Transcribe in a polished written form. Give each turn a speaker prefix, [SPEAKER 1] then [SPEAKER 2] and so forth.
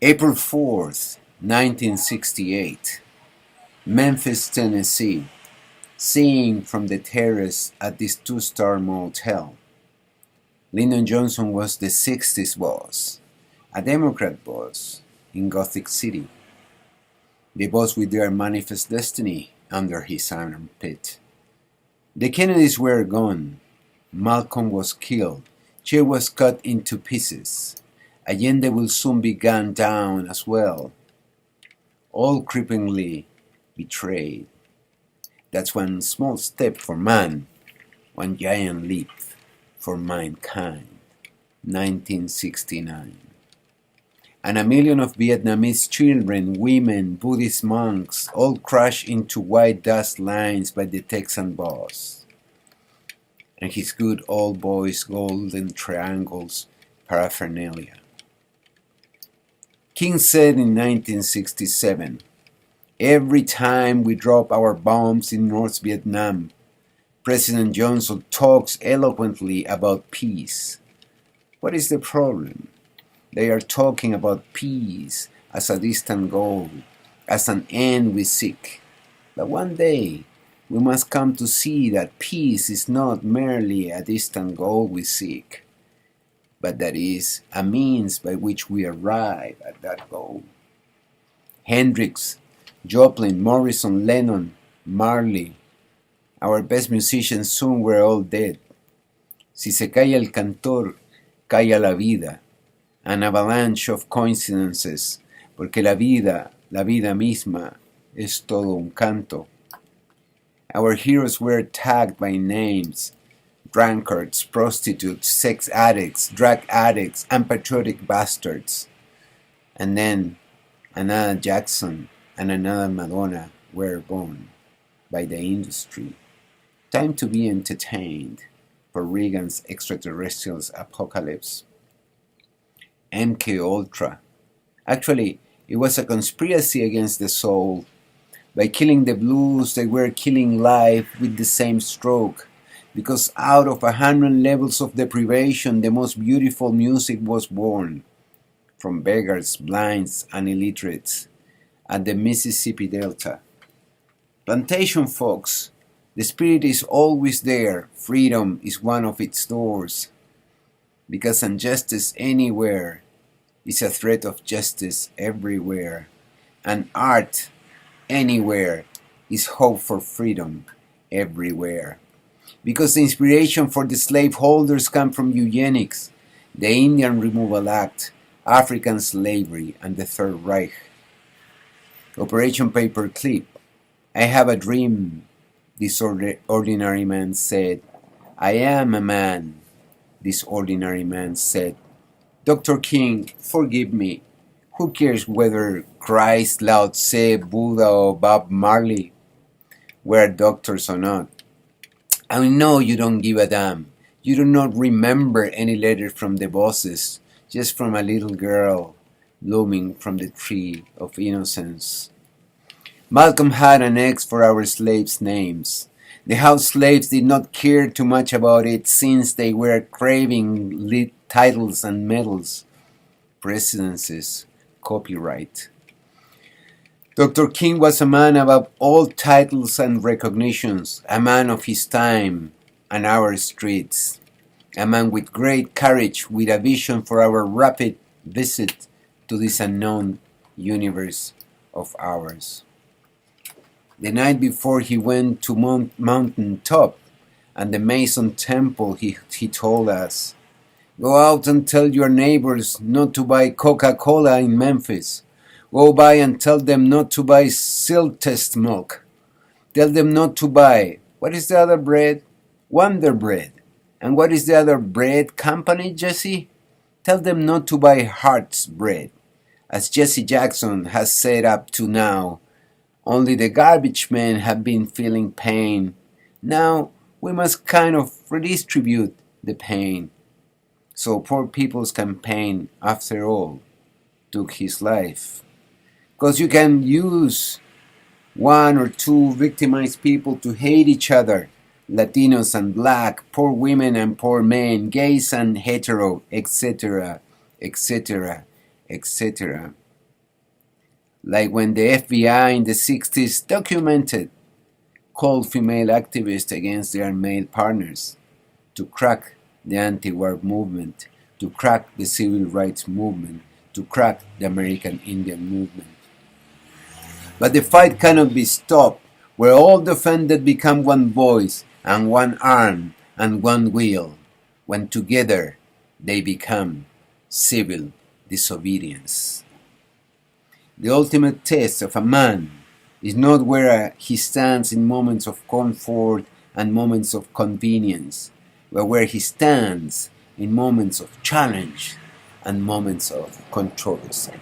[SPEAKER 1] April 4th, 1968, Memphis, Tennessee, seeing from the terrace at this two-star motel. Lyndon Johnson was the 60s boss, a Democrat boss in Gothic City, the boss with their manifest destiny under his armpit. The Kennedys were gone. Malcolm was killed. Che was cut into pieces. Allende will soon be gunned down as well. All creepingly betrayed. That's one small step for man, one giant leap for mankind. 1969. And a million of Vietnamese children, women, Buddhist monks, all crushed into white dust lines by the Texan boss. And his good old boys' golden triangles paraphernalia. King said in 1967, "Every time we drop our bombs in North Vietnam, President Johnson talks eloquently about peace. What is the problem? They are talking about peace as a distant goal, as an end we seek. But one day, we must come to see that peace is not merely a distant goal we seek, but that is a means by which we arrive at that goal." Hendrix, Joplin, Morrison, Lennon, Marley, our best musicians soon were all dead. Si se calla el cantor, calla la vida. An avalanche of coincidences, porque la vida misma, es todo un canto. Our heroes were tagged by names: drunkards, prostitutes, sex addicts, drug addicts, unpatriotic bastards. And then another Jackson and another Madonna were born by the industry. Time to be entertained for Reagan's extraterrestrials apocalypse. MK Ultra. Actually, it was a conspiracy against the soul. By killing the blues, they were killing life with the same stroke. Because out of 100 levels of deprivation, the most beautiful music was born. From beggars, blinds, and illiterates at the Mississippi Delta. Plantation folks, the spirit is always there. Freedom is one of its doors. Because injustice anywhere is a threat of justice everywhere. And art anywhere is hope for freedom everywhere. Because the inspiration for the slaveholders come from eugenics, the Indian Removal Act, African slavery, and the Third Reich. Operation Paperclip. I have a dream, this ordinary man said. I am a man, this ordinary man said. Dr. King, forgive me. Who cares whether Christ, Lao Tse, Buddha, or Bob Marley were doctors or not? I know you don't give a damn. You do not remember any letter from the bosses, just from a little girl blooming from the tree of innocence. Malcolm had an X for our slaves' names. The house slaves did not care too much about it since they were craving titles and medals, presidencies, copyright. Dr. King was a man above all titles and recognitions, a man of his time and our streets, a man with great courage, with a vision for our rapid visit to this unknown universe of ours. The night before he went to mountain top and the Mason Temple, he told us, "Go out and tell your neighbors not to buy Coca-Cola in Memphis. Go by and tell them not to buy Siltest milk. Tell them not to buy, what is the other bread? Wonder Bread. And what is the other bread company, Jesse? Tell them not to buy Hart's bread, as Jesse Jackson has said up to now. Only the garbage men have been feeling pain. Now we must kind of redistribute the pain." So Poor People's Campaign, after all, took his life. Because you can use one or two victimized people to hate each other, Latinos and black, poor women and poor men, gays and hetero, etc., etc., etc. like when the FBI in the 60s documented called female activists against their male partners to crack the anti-war movement, to crack the civil rights movement, to crack the American Indian movement. But the fight cannot be stopped, where all the offended become one voice and one arm and one will, when together they become civil disobedience. The ultimate test of a man is not where he stands in moments of comfort and moments of convenience, but where he stands in moments of challenge and moments of controversy.